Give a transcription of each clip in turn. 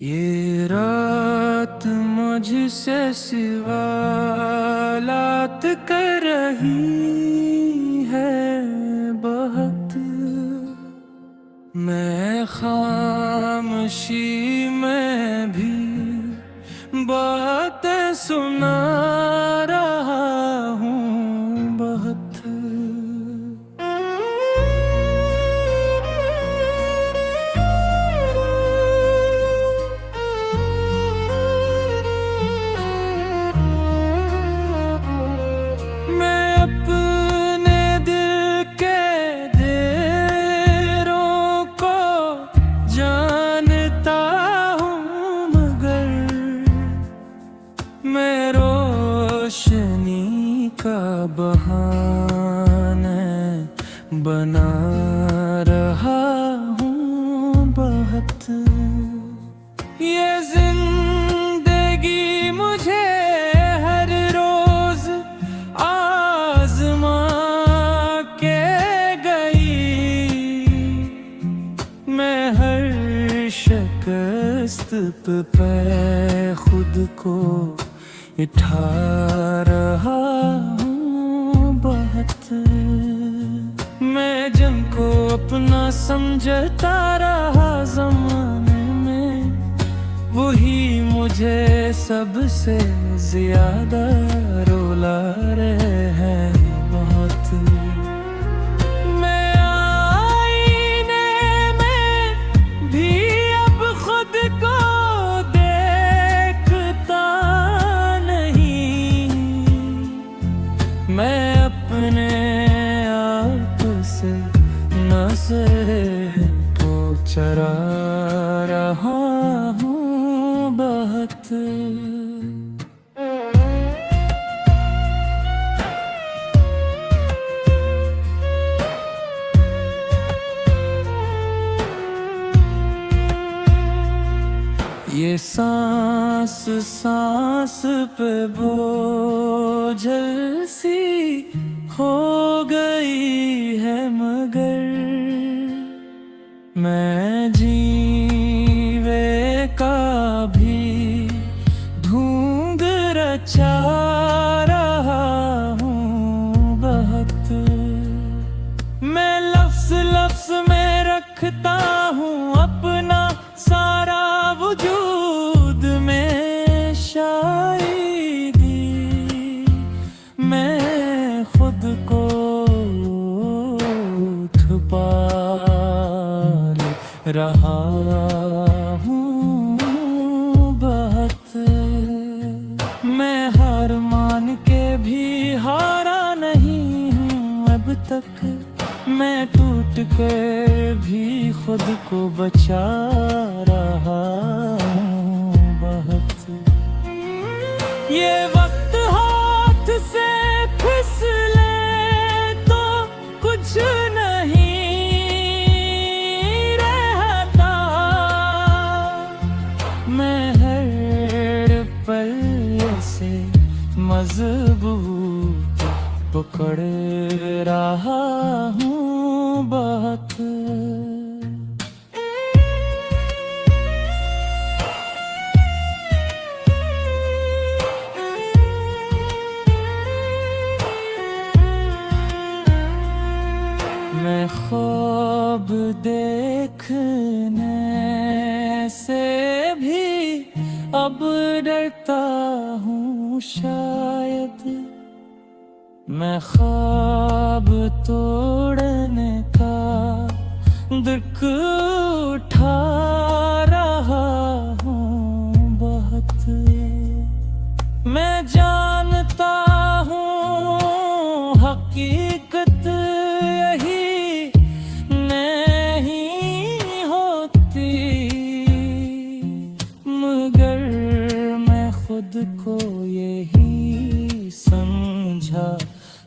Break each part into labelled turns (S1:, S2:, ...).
S1: ये रात मुझसे सवालात कर रही है बहुत। मैं खामोशी में भी बातें सुना रहा हूँ बहुत। मैं रोशनी का बहाना बना रहा हूँ बहुत। ये जिंदगी मुझे हर रोज आजमा के गई। मैं हर शिकस्त पे खुद को उठा रहा हूँ बहुत। मैं जिनको अपना समझता रहा ज़माने में, वही मुझे सबसे ज्यादा रुला रहे हैं बहुत। मैं आईने में भी अब खुद को मैं अपने आप से नज़र को चरा रहा हूँ बहुत। ये सांस सांस पे बोझल सी हो गई है, मगर मैं जीवे का भी ढूंढ रचा रहा हूँ बहुत। मैं लफ्ज़ लफ्ज़ में रखता हूँ अपना सारा वजूद में शायरी। मैं खुद को छुपा रहा हूँ बहुत। मैं हार मान के भी हारा नहीं हूँ अब तक। मैं टूट कर भी खुद को बचा रहा हूँ बहुत। ये वक्त हाथ से फिसले तो कुछ नहीं रहता। मैं हर पल से मजबूत पकड़ रहा हूँ बहुत। मैं ख्वाब देखने से भी अब डरता हूँ शायद। मैं ख्वाब तोड़ने का दुख उठा रहा हूँ बहुत। मैं जानता हूँ हकीकत यही नहीं होती, मगर मैं खुद को यही समझा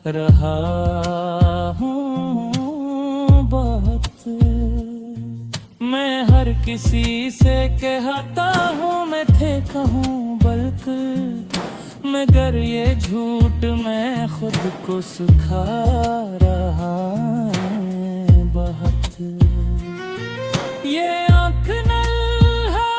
S1: रहा हूँ बहुत। मैं हर किसी से कहता हूँ मैं थे कहूँ बल्कि, मगर ये झूठ मैं खुद को सिखा रहा हूँ बहुत। ये आँख नल है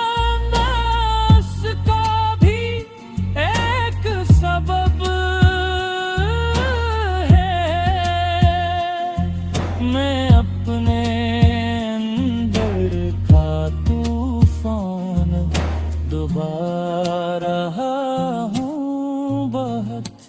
S1: डुबा रहा हूँ बहुत।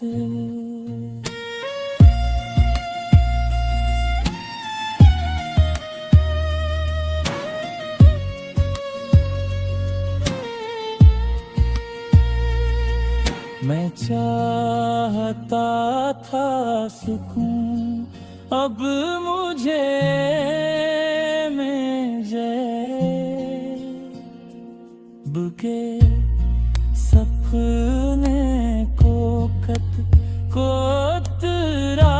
S1: मैं चाहता था सुकून, अब मुझे में बुके सपने को कोतरा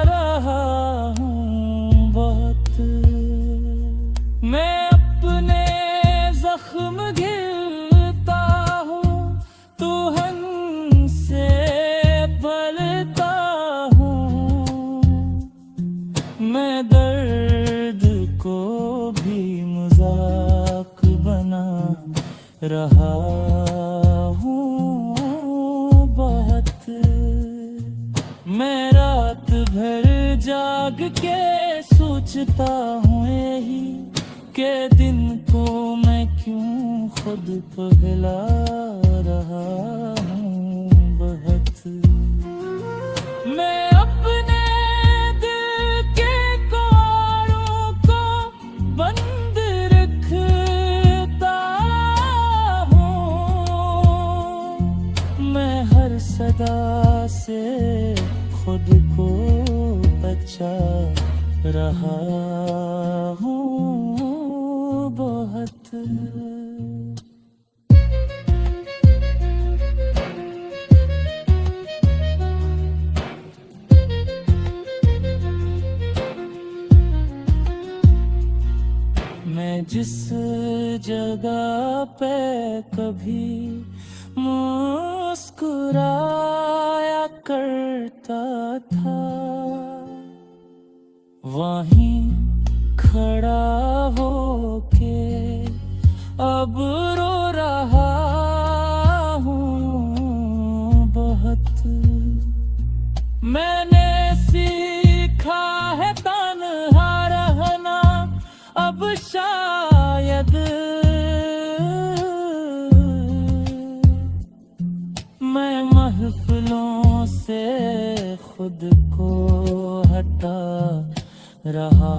S1: रहा हूँ बहुत। मैं अपने जख्म गिरता हूँ, तू हमसे पलता हूँ। मैं दर्द को भी मजाक बना रहा हूँ बहुत। मैं रात भर जाग के सोचता हूँ यही के दिन को मैं क्यों खुद पगला रहा हूँ बहुत। मैं अपने दिल के कोरों को बंद रखता हूँ। मैं हर सदा से खुद को बचा रहा हूँ बहुत। मैं जिस जगह पे कभी मुस्कुराया करता था, वहीं खड़ा होके अब रो रहा हूँ बहुत। मैंने सीखा है तन्हा रहना अब शायद, मैं महफिलों से खुद को हटा रहा